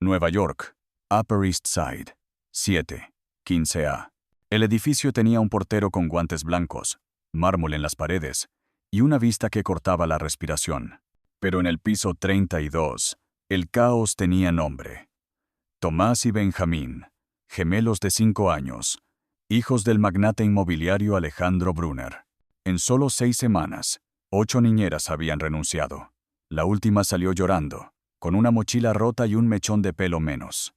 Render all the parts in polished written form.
Nueva York, Upper East Side, 7, 15A. El edificio tenía un portero con guantes blancos, mármol en las paredes y una vista que cortaba la respiración. Pero en el piso 32, el caos tenía nombre. Tomás y Benjamín, gemelos de 5 años, hijos del magnate inmobiliario Alejandro Brunner. En solo 6 semanas, 8 niñeras habían renunciado. La última salió llorando, con una mochila rota y un mechón de pelo menos.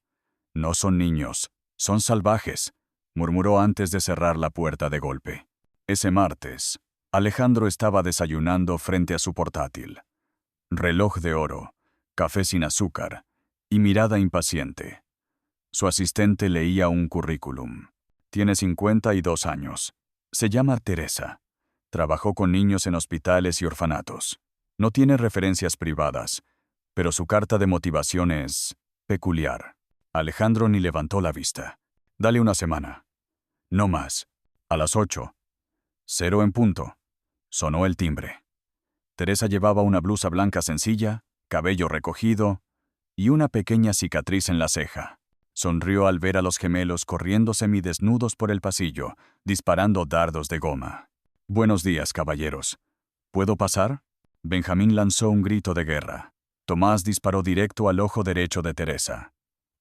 No son niños, son salvajes, murmuró antes de cerrar la puerta de golpe. Ese martes, Alejandro estaba desayunando frente a su portátil. Reloj de oro, café sin azúcar y mirada impaciente. Su asistente leía un currículum. Tiene 52 años. Se llama Teresa. Trabajó con niños en hospitales y orfanatos. No tiene referencias privadas, pero su carta de motivación es peculiar. Alejandro ni levantó la vista. Dale una semana. No más. A las 8. 0 en punto. Sonó el timbre. Teresa llevaba una blusa blanca sencilla, cabello recogido y una pequeña cicatriz en la ceja. Sonrió al ver a los gemelos corriendo semidesnudos por el pasillo, disparando dardos de goma. «Buenos días, caballeros. ¿Puedo pasar?» Benjamín lanzó un grito de guerra. Tomás disparó directo al ojo derecho de Teresa.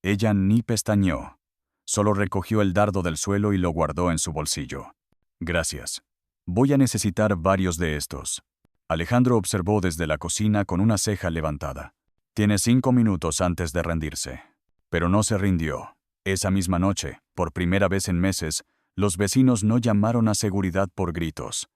Ella ni pestañeó. Solo recogió el dardo del suelo y lo guardó en su bolsillo. «Gracias. Voy a necesitar varios de estos». Alejandro observó desde la cocina con una ceja levantada. Tiene 5 minutos antes de rendirse. Pero no se rindió. Esa misma noche, por primera vez en meses, los vecinos no llamaron a seguridad por gritos.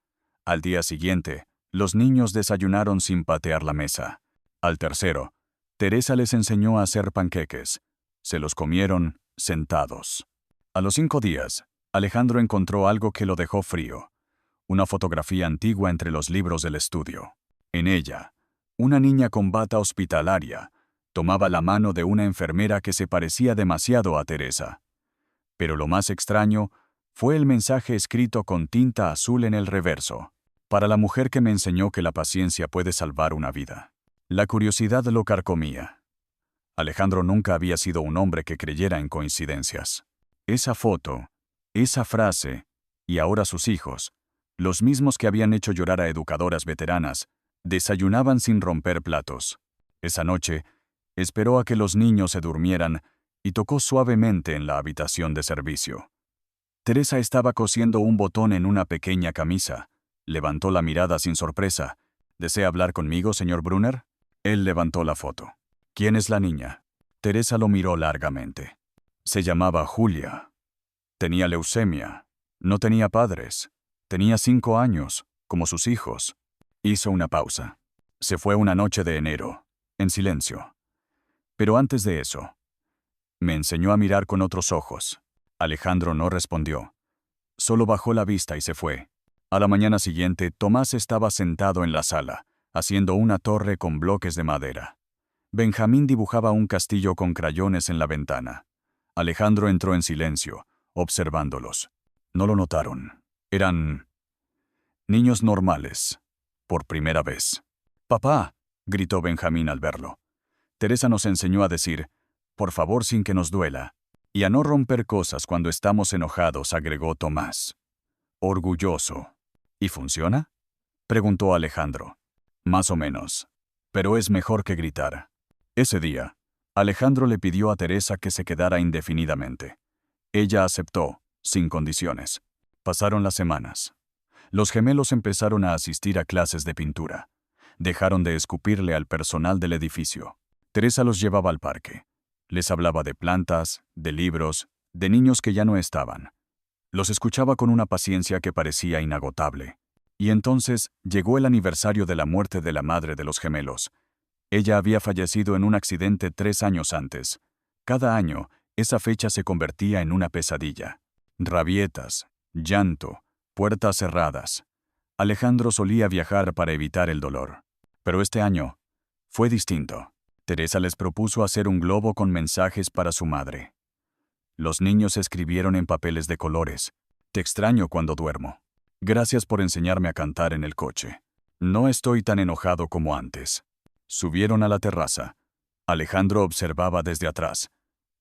Al día siguiente, los niños desayunaron sin patear la mesa. Al tercero, Teresa les enseñó a hacer panqueques. Se los comieron sentados. A los 5 días, Alejandro encontró algo que lo dejó frío. Una fotografía antigua entre los libros del estudio. En ella, una niña con bata hospitalaria tomaba la mano de una enfermera que se parecía demasiado a Teresa. Pero lo más extraño fue el mensaje escrito con tinta azul en el reverso. Para la mujer que me enseñó que la paciencia puede salvar una vida. La curiosidad lo carcomía. Alejandro nunca había sido un hombre que creyera en coincidencias. Esa foto, esa frase, y ahora sus hijos, los mismos que habían hecho llorar a educadoras veteranas, desayunaban sin romper platos. Esa noche, esperó a que los niños se durmieran y tocó suavemente en la habitación de servicio. Teresa estaba cosiendo un botón en una pequeña camisa. Levantó la mirada sin sorpresa. «¿Desea hablar conmigo, señor Brunner?» Él levantó la foto. «¿Quién es la niña?» Teresa lo miró largamente. Se llamaba Julia. Tenía leucemia. No tenía padres. Tenía 5 años, como sus hijos. Hizo una pausa. Se fue una noche de enero, en silencio. Pero antes de eso, me enseñó a mirar con otros ojos. Alejandro no respondió. Solo bajó la vista y se fue. A la mañana siguiente, Tomás estaba sentado en la sala, haciendo una torre con bloques de madera. Benjamín dibujaba un castillo con crayones en la ventana. Alejandro entró en silencio, observándolos. No lo notaron. Eran niños normales, por primera vez. «¡Papá!», gritó Benjamín al verlo. «Teresa nos enseñó a decir, por favor sin que nos duela, y a no romper cosas cuando estamos enojados», agregó Tomás. Orgulloso. «¿Y funciona?», preguntó Alejandro. «Más o menos. Pero es mejor que gritar». Ese día, Alejandro le pidió a Teresa que se quedara indefinidamente. Ella aceptó, sin condiciones. Pasaron las semanas. Los gemelos empezaron a asistir a clases de pintura. Dejaron de escupirle al personal del edificio. Teresa los llevaba al parque. Les hablaba de plantas, de libros, de niños que ya no estaban. Los escuchaba con una paciencia que parecía inagotable. Y entonces llegó el aniversario de la muerte de la madre de los gemelos. Ella había fallecido en un accidente 3 años antes. Cada año, esa fecha se convertía en una pesadilla. Rabietas, llanto, puertas cerradas. Alejandro solía viajar para evitar el dolor. Pero este año fue distinto. Teresa les propuso hacer un globo con mensajes para su madre. Los niños escribieron en papeles de colores. «Te extraño cuando duermo. Gracias por enseñarme a cantar en el coche. No estoy tan enojado como antes». Subieron a la terraza. Alejandro observaba desde atrás.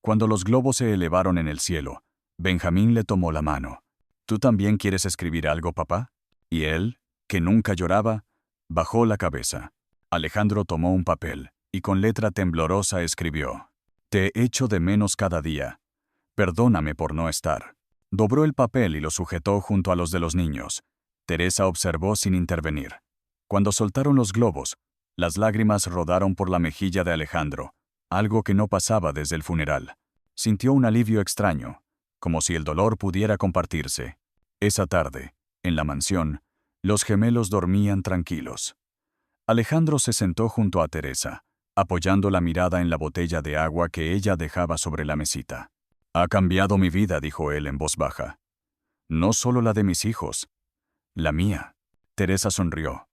Cuando los globos se elevaron en el cielo, Benjamín le tomó la mano. ¿Tú también quieres escribir algo, papá? Y él, que nunca lloraba, bajó la cabeza. Alejandro tomó un papel y con letra temblorosa escribió: «Te echo de menos cada día. Perdóname por no estar». Dobró el papel y lo sujetó junto a los de los niños. Teresa observó sin intervenir. Cuando soltaron los globos, las lágrimas rodaron por la mejilla de Alejandro, algo que no pasaba desde el funeral. Sintió un alivio extraño, como si el dolor pudiera compartirse. Esa tarde, en la mansión, los gemelos dormían tranquilos. Alejandro se sentó junto a Teresa, apoyando la mirada en la botella de agua que ella dejaba sobre la mesita. «Ha cambiado mi vida», dijo él en voz baja. «No solo la de mis hijos, la mía». Teresa sonrió,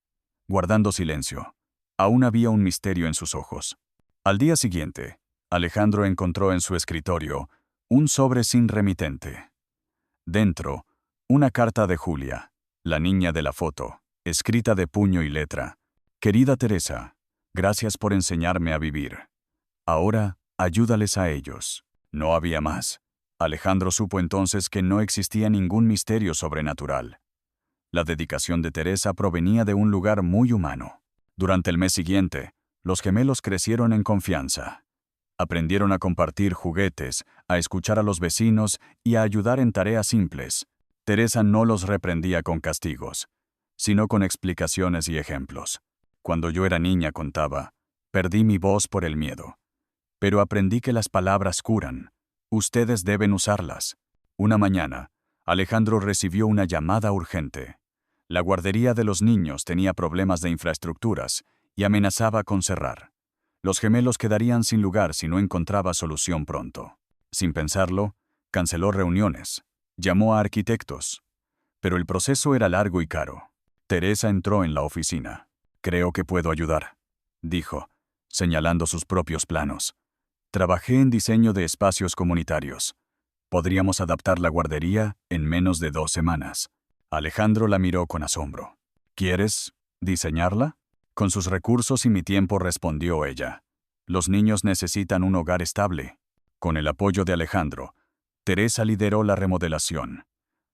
guardando silencio. Aún había un misterio en sus ojos. Al día siguiente, Alejandro encontró en su escritorio un sobre sin remitente. Dentro, una carta de Julia, la niña de la foto, escrita de puño y letra. «Querida Teresa, gracias por enseñarme a vivir. Ahora, ayúdales a ellos». No había más. Alejandro supo entonces que no existía ningún misterio sobrenatural. La dedicación de Teresa provenía de un lugar muy humano. Durante el mes siguiente, los gemelos crecieron en confianza. Aprendieron a compartir juguetes, a escuchar a los vecinos y a ayudar en tareas simples. Teresa no los reprendía con castigos, sino con explicaciones y ejemplos. «Cuando yo era niña», contaba, «perdí mi voz por el miedo. Pero aprendí que las palabras curan. Ustedes deben usarlas». Una mañana, Alejandro recibió una llamada urgente. La guardería de los niños tenía problemas de infraestructuras y amenazaba con cerrar. Los gemelos quedarían sin lugar si no encontraba solución pronto. Sin pensarlo, canceló reuniones. Llamó a arquitectos. Pero el proceso era largo y caro. Teresa entró en la oficina. «Creo que puedo ayudar», dijo, señalando sus propios planos. «Trabajé en diseño de espacios comunitarios. Podríamos adaptar la guardería en menos de 2 semanas». Alejandro la miró con asombro. «¿Quieres diseñarla?» «Con sus recursos y mi tiempo», respondió ella. «Los niños necesitan un hogar estable». Con el apoyo de Alejandro, Teresa lideró la remodelación.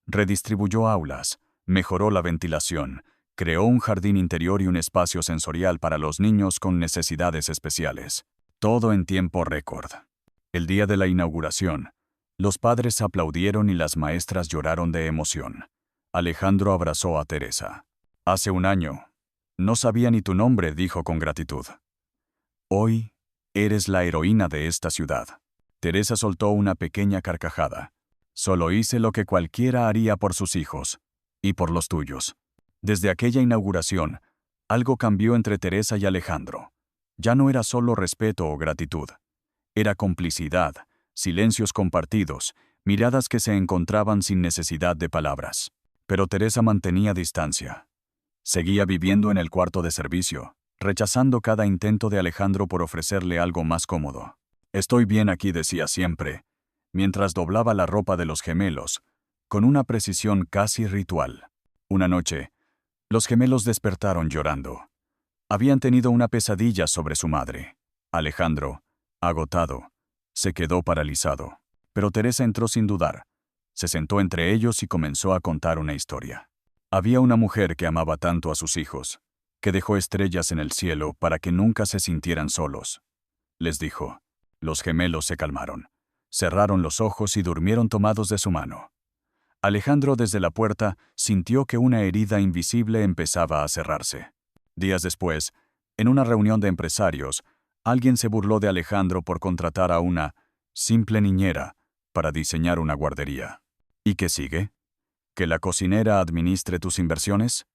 Redistribuyó aulas, mejoró la ventilación, creó un jardín interior y un espacio sensorial para los niños con necesidades especiales. Todo en tiempo récord. El día de la inauguración, los padres aplaudieron y las maestras lloraron de emoción. Alejandro abrazó a Teresa. «Hace un año, no sabía ni tu nombre», dijo con gratitud. «Hoy, eres la heroína de esta ciudad». Teresa soltó una pequeña carcajada. «Solo hice lo que cualquiera haría por sus hijos, y por los tuyos». Desde aquella inauguración, algo cambió entre Teresa y Alejandro. Ya no era solo respeto o gratitud. Era complicidad, silencios compartidos, miradas que se encontraban sin necesidad de palabras. Pero Teresa mantenía distancia. Seguía viviendo en el cuarto de servicio, rechazando cada intento de Alejandro por ofrecerle algo más cómodo. «Estoy bien aquí», decía siempre, mientras doblaba la ropa de los gemelos, con una precisión casi ritual. Una noche, los gemelos despertaron llorando. Habían tenido una pesadilla sobre su madre. Alejandro, agotado, se quedó paralizado. Pero Teresa entró sin dudar. Se sentó entre ellos y comenzó a contar una historia. Había una mujer que amaba tanto a sus hijos, que dejó estrellas en el cielo para que nunca se sintieran solos. Les dijo. Los gemelos se calmaron. Cerraron los ojos y durmieron tomados de su mano. Alejandro desde la puerta sintió que una herida invisible empezaba a cerrarse. Días después, en una reunión de empresarios, alguien se burló de Alejandro por contratar a una simple niñera para diseñar una guardería. ¿Y qué sigue? ¿Que la cocinera administre tus inversiones?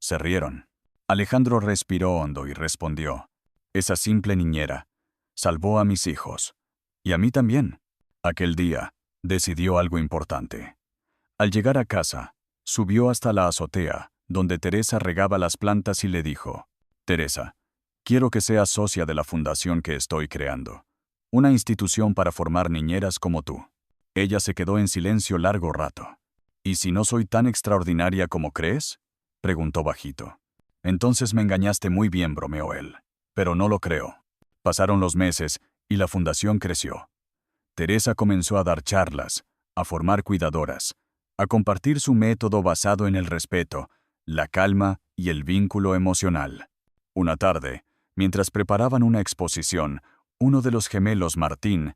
Se rieron. Alejandro respiró hondo y respondió: «Esa simple niñera salvó a mis hijos. Y a mí también». Aquel día, decidió algo importante. Al llegar a casa, subió hasta la azotea, donde Teresa regaba las plantas y le dijo: «Teresa, quiero que seas socia de la fundación que estoy creando. Una institución para formar niñeras como tú». Ella se quedó en silencio largo rato. «¿Y si no soy tan extraordinaria como crees?», preguntó bajito. «Entonces me engañaste muy bien», bromeó él. «Pero no lo creo». Pasaron los meses y la fundación creció. Teresa comenzó a dar charlas, a formar cuidadoras, a compartir su método basado en el respeto, la calma y el vínculo emocional. Una tarde, mientras preparaban una exposición, uno de los gemelos, Martín,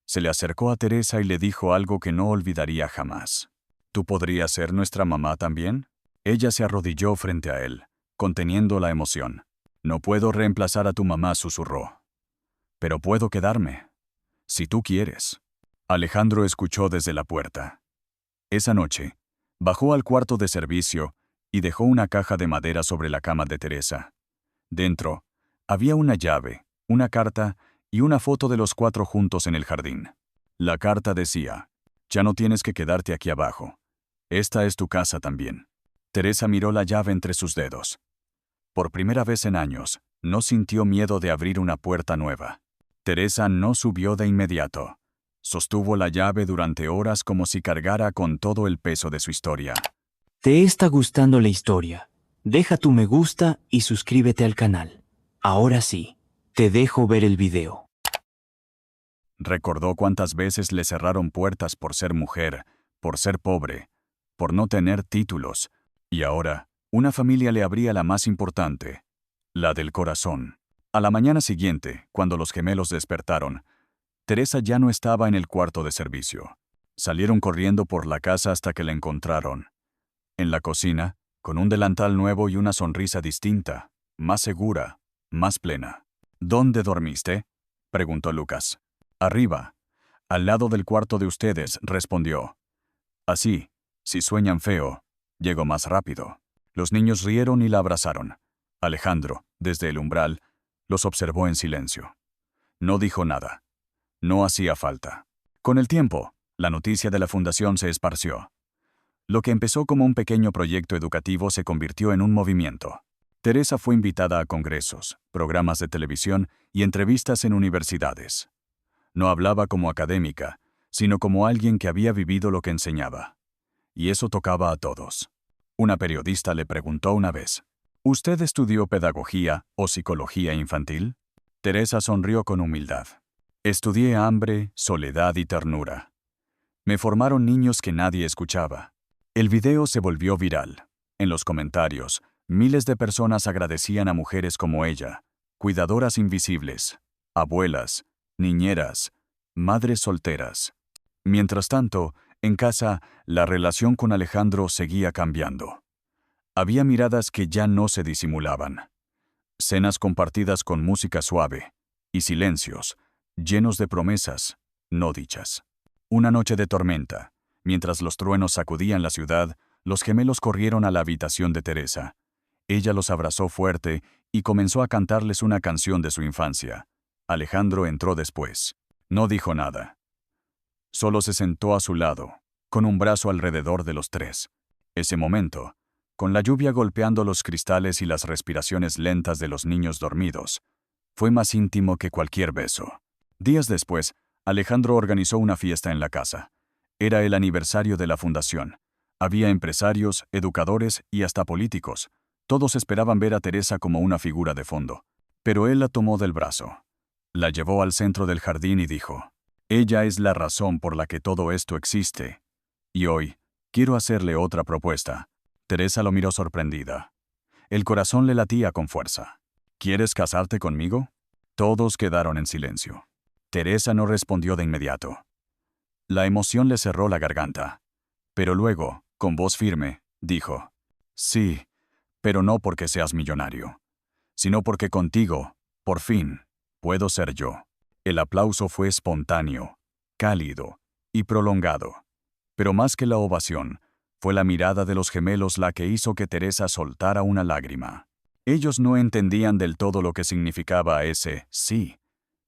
se le acercó a Teresa y le dijo algo que no olvidaría jamás. ¿Tú podrías ser nuestra mamá también? Ella se arrodilló frente a él, conteniendo la emoción. No puedo reemplazar a tu mamá, susurró. Pero puedo quedarme, si tú quieres. Alejandro escuchó desde la puerta. Esa noche, bajó al cuarto de servicio y dejó una caja de madera sobre la cama de Teresa. Dentro, había una llave, una carta y una foto de los 4 juntos en el jardín. La carta decía: «Ya no tienes que quedarte aquí abajo. Esta es tu casa también». Teresa miró la llave entre sus dedos. Por primera vez en años, no sintió miedo de abrir una puerta nueva. Teresa no subió de inmediato. Sostuvo la llave durante horas como si cargara con todo el peso de su historia. ¿Te está gustando la historia? Deja tu me gusta y suscríbete al canal. Ahora sí, te dejo ver el video. Recordó cuántas veces le cerraron puertas por ser mujer, por ser pobre, por no tener títulos, y ahora una familia le abría la más importante, la del corazón. A la mañana siguiente, cuando los gemelos despertaron, Teresa ya no estaba en el cuarto de servicio. Salieron corriendo por la casa hasta que la encontraron. En la cocina, con un delantal nuevo y una sonrisa distinta, más segura, más plena. ¿Dónde dormiste?, preguntó Lucas. Arriba, al lado del cuarto de ustedes, respondió. Así, si sueñan feo, llego más rápido. Los niños rieron y la abrazaron. Alejandro, desde el umbral, los observó en silencio. No dijo nada. No hacía falta. Con el tiempo, la noticia de la fundación se esparció. Lo que empezó como un pequeño proyecto educativo se convirtió en un movimiento. Teresa fue invitada a congresos, programas de televisión y entrevistas en universidades. No hablaba como académica, sino como alguien que había vivido lo que enseñaba. Y eso tocaba a todos. Una periodista le preguntó una vez: ¿Usted estudió pedagogía o psicología infantil? Teresa sonrió con humildad. Estudié hambre, soledad y ternura. Me formaron niños que nadie escuchaba. El video se volvió viral. En los comentarios, miles de personas agradecían a mujeres como ella, cuidadoras invisibles, abuelas, niñeras, madres solteras. Mientras tanto, en casa, la relación con Alejandro seguía cambiando. Había miradas que ya no se disimulaban. Cenas compartidas con música suave y silencios, llenos de promesas, no dichas. Una noche de tormenta, mientras los truenos sacudían la ciudad, los gemelos corrieron a la habitación de Teresa. Ella los abrazó fuerte y comenzó a cantarles una canción de su infancia. Alejandro entró después. No dijo nada. Solo se sentó a su lado, con un brazo alrededor de los 3. Ese momento, con la lluvia golpeando los cristales y las respiraciones lentas de los niños dormidos, fue más íntimo que cualquier beso. Días después, Alejandro organizó una fiesta en la casa. Era el aniversario de la fundación. Había empresarios, educadores y hasta políticos. Todos esperaban ver a Teresa como una figura de fondo. Pero él la tomó del brazo. La llevó al centro del jardín y dijo: «Ella es la razón por la que todo esto existe. Y hoy, quiero hacerle otra propuesta». Teresa lo miró sorprendida. El corazón le latía con fuerza. «¿Quieres casarte conmigo?». Todos quedaron en silencio. Teresa no respondió de inmediato. La emoción le cerró la garganta. Pero luego, con voz firme, dijo: «Sí, pero no porque seas millonario, sino porque contigo, por fin, puedo ser yo». El aplauso fue espontáneo, cálido y prolongado. Pero más que la ovación, fue la mirada de los gemelos la que hizo que Teresa soltara una lágrima. Ellos no entendían del todo lo que significaba ese sí,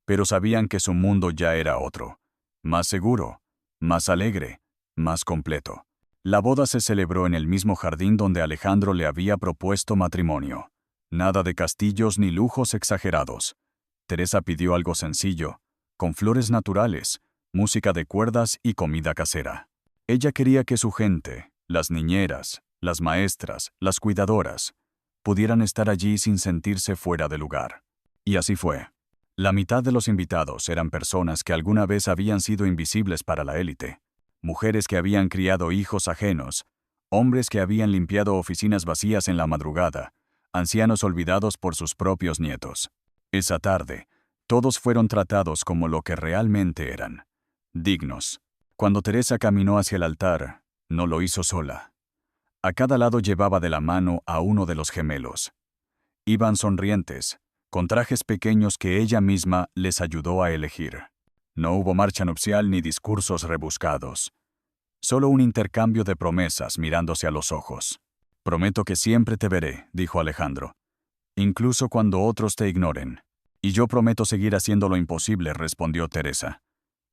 pero sabían que su mundo ya era otro, más seguro, más alegre, más completo. La boda se celebró en el mismo jardín donde Alejandro le había propuesto matrimonio. Nada de castillos ni lujos exagerados. Teresa pidió algo sencillo, con flores naturales, música de cuerdas y comida casera. Ella quería que su gente, las niñeras, las maestras, las cuidadoras, pudieran estar allí sin sentirse fuera de lugar. Y así fue. La mitad de los invitados eran personas que alguna vez habían sido invisibles para la élite, mujeres que habían criado hijos ajenos, hombres que habían limpiado oficinas vacías en la madrugada, ancianos olvidados por sus propios nietos. Esa tarde, todos fueron tratados como lo que realmente eran, dignos. Cuando Teresa caminó hacia el altar, no lo hizo sola. A cada lado llevaba de la mano a uno de los gemelos. Iban sonrientes, con trajes pequeños que ella misma les ayudó a elegir. No hubo marcha nupcial ni discursos rebuscados. Solo un intercambio de promesas mirándose a los ojos. «Prometo que siempre te veré», dijo Alejandro, «incluso cuando otros te ignoren». «Y yo prometo seguir haciendo lo imposible», respondió Teresa,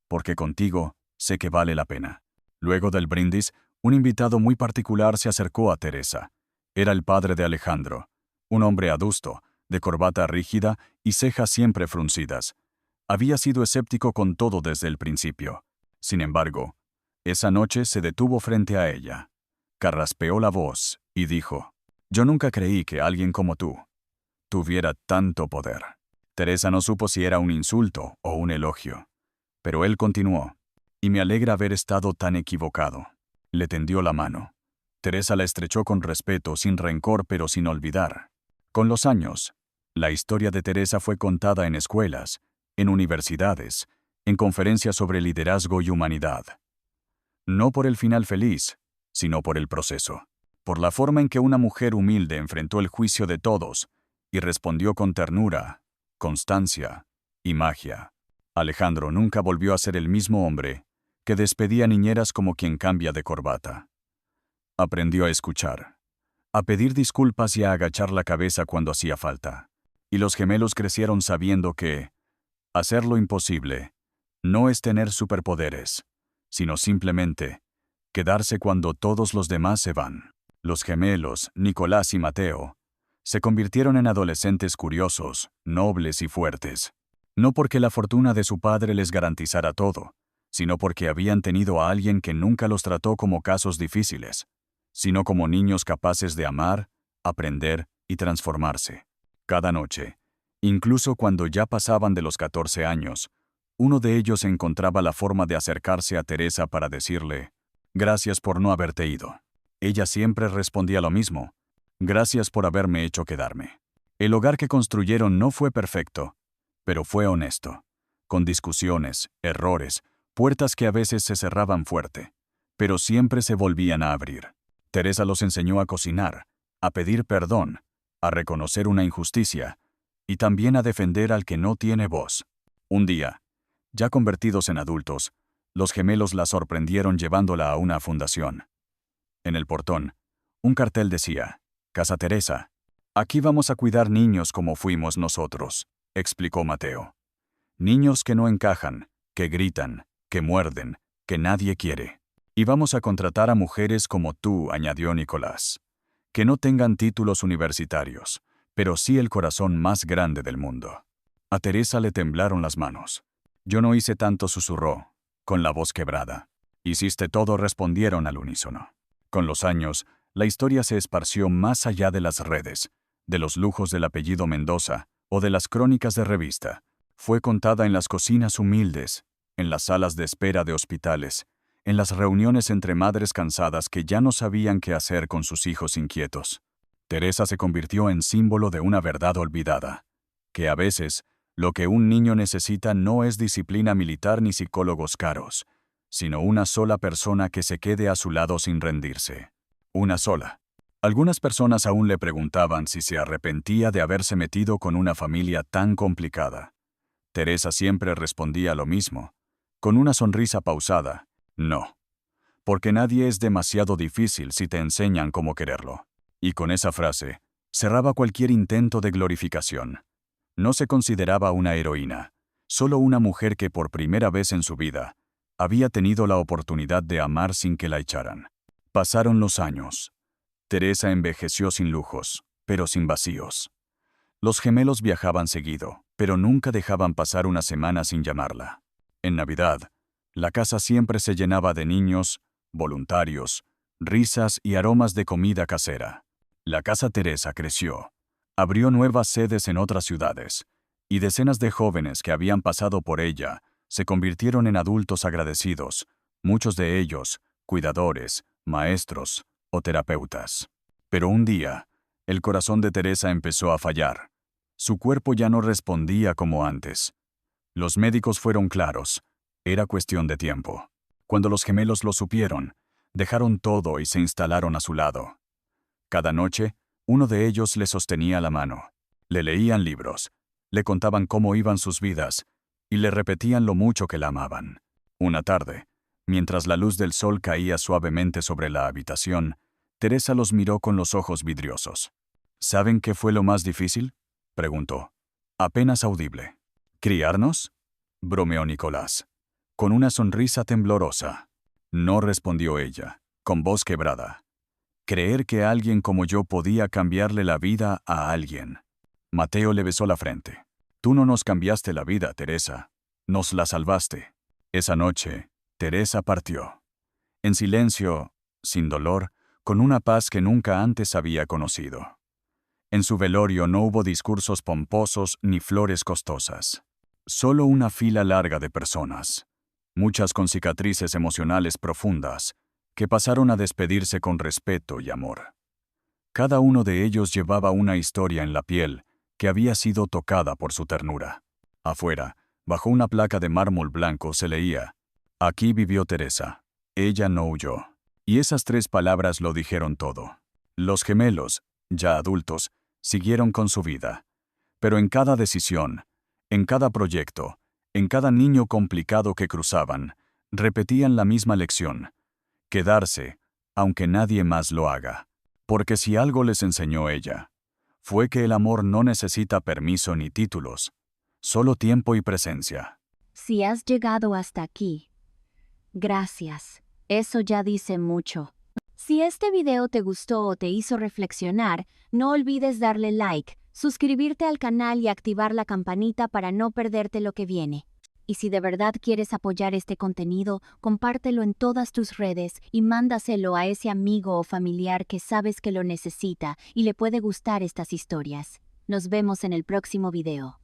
«porque contigo sé que vale la pena». Luego del brindis, un invitado muy particular se acercó a Teresa. Era el padre de Alejandro, un hombre adusto, de corbata rígida y cejas siempre fruncidas. Había sido escéptico con todo desde el principio. Sin embargo, esa noche se detuvo frente a ella, carraspeó la voz y dijo: «Yo nunca creí que alguien como tú tuviera tanto poder». Teresa no supo si era un insulto o un elogio. Pero él continuó: «Y me alegra haber estado tan equivocado». Le tendió la mano. Teresa la estrechó con respeto, sin rencor, pero sin olvidar. Con los años, la historia de Teresa fue contada en escuelas, en universidades, en conferencias sobre liderazgo y humanidad. No por el final feliz, sino por el proceso. Por la forma en que una mujer humilde enfrentó el juicio de todos y respondió con ternura, constancia y magia. Alejandro nunca volvió a ser el mismo hombre que despedía niñeras como quien cambia de corbata. Aprendió a escuchar, a pedir disculpas y a agachar la cabeza cuando hacía falta. Y los gemelos crecieron sabiendo que hacer lo imposible no es tener superpoderes, sino simplemente quedarse cuando todos los demás se van. Los gemelos, Nicolás y Mateo, se convirtieron en adolescentes curiosos, nobles y fuertes. No porque la fortuna de su padre les garantizara todo, sino porque habían tenido a alguien que nunca los trató como casos difíciles, sino como niños capaces de amar, aprender y transformarse. Cada noche, incluso cuando ya pasaban de los 14 años, uno de ellos encontraba la forma de acercarse a Teresa para decirle: «Gracias por no haberte ido». Ella siempre respondía lo mismo: «Gracias por haberme hecho quedarme». El hogar que construyeron no fue perfecto, pero fue honesto, con discusiones, errores, puertas que a veces se cerraban fuerte, pero siempre se volvían a abrir. Teresa los enseñó a cocinar, a pedir perdón, a reconocer una injusticia, y también a defender al que no tiene voz. Un día, ya convertidos en adultos, los gemelos la sorprendieron llevándola a una fundación. En el portón, un cartel decía: «Casa Teresa. Aquí vamos a cuidar niños como fuimos nosotros», explicó Mateo. «Niños que no encajan, que gritan, que muerden, que nadie quiere. Y vamos a contratar a mujeres como tú», añadió Nicolás, «que no tengan títulos universitarios, pero sí el corazón más grande del mundo». A Teresa le temblaron las manos. «Yo no hice tanto», susurró, con la voz quebrada. «Hiciste todo», respondieron al unísono. Con los años, la historia se esparció más allá de las redes, de los lujos del apellido Mendoza o de las crónicas de revista. Fue contada en las cocinas humildes, en las salas de espera de hospitales, en las reuniones entre madres cansadas que ya no sabían qué hacer con sus hijos inquietos. Teresa se convirtió en símbolo de una verdad olvidada, que a veces lo que un niño necesita no es disciplina militar ni psicólogos caros, sino una sola persona que se quede a su lado sin rendirse. Una sola. Algunas personas aún le preguntaban si se arrepentía de haberse metido con una familia tan complicada. Teresa siempre respondía lo mismo, con una sonrisa pausada: «No. Porque nadie es demasiado difícil si te enseñan cómo quererlo». Y con esa frase, cerraba cualquier intento de glorificación. No se consideraba una heroína, solo una mujer que por primera vez en su vida había tenido la oportunidad de amar sin que la echaran. Pasaron los años. Teresa envejeció sin lujos, pero sin vacíos. Los gemelos viajaban seguido, pero nunca dejaban pasar una semana sin llamarla. En Navidad, la casa siempre se llenaba de niños, voluntarios, risas y aromas de comida casera. La Casa Teresa creció, abrió nuevas sedes en otras ciudades, y decenas de jóvenes que habían pasado por ella se convirtieron en adultos agradecidos, muchos de ellos cuidadores, maestros o terapeutas. Pero un día, el corazón de Teresa empezó a fallar. Su cuerpo ya no respondía como antes. Los médicos fueron claros. Era cuestión de tiempo. Cuando los gemelos lo supieron, dejaron todo y se instalaron a su lado. Cada noche, uno de ellos le sostenía la mano. Le leían libros, le contaban cómo iban sus vidas y le repetían lo mucho que la amaban. Una tarde, mientras la luz del sol caía suavemente sobre la habitación, Teresa los miró con los ojos vidriosos. ¿Saben qué fue lo más difícil?, preguntó. Apenas audible. ¿Criarnos?, bromeó Nicolás, con una sonrisa temblorosa. No, respondió ella, con voz quebrada. Creer que alguien como yo podía cambiarle la vida a alguien. Mateo le besó la frente. Tú no nos cambiaste la vida, Teresa. Nos la salvaste. Esa noche, Teresa partió. En silencio, sin dolor, con una paz que nunca antes había conocido. En su velorio no hubo discursos pomposos ni flores costosas. Solo una fila larga de personas, muchas con cicatrices emocionales profundas, que pasaron a despedirse con respeto y amor. Cada uno de ellos llevaba una historia en la piel que había sido tocada por su ternura. Afuera, bajo una placa de mármol blanco se leía: «Aquí vivió Teresa. Ella no huyó». Y esas 3 palabras lo dijeron todo. Los gemelos, ya adultos, siguieron con su vida. Pero en cada decisión, en cada proyecto, en cada niño complicado que cruzaban, repetían la misma lección: quedarse, aunque nadie más lo haga. Porque si algo les enseñó ella, fue que el amor no necesita permiso ni títulos, solo tiempo y presencia. Si has llegado hasta aquí, gracias. Eso ya dice mucho. Si este video te gustó o te hizo reflexionar, no olvides darle like, suscribirte al canal y activar la campanita para no perderte lo que viene. Y si de verdad quieres apoyar este contenido, compártelo en todas tus redes y mándaselo a ese amigo o familiar que sabes que lo necesita y le puede gustar estas historias. Nos vemos en el próximo video.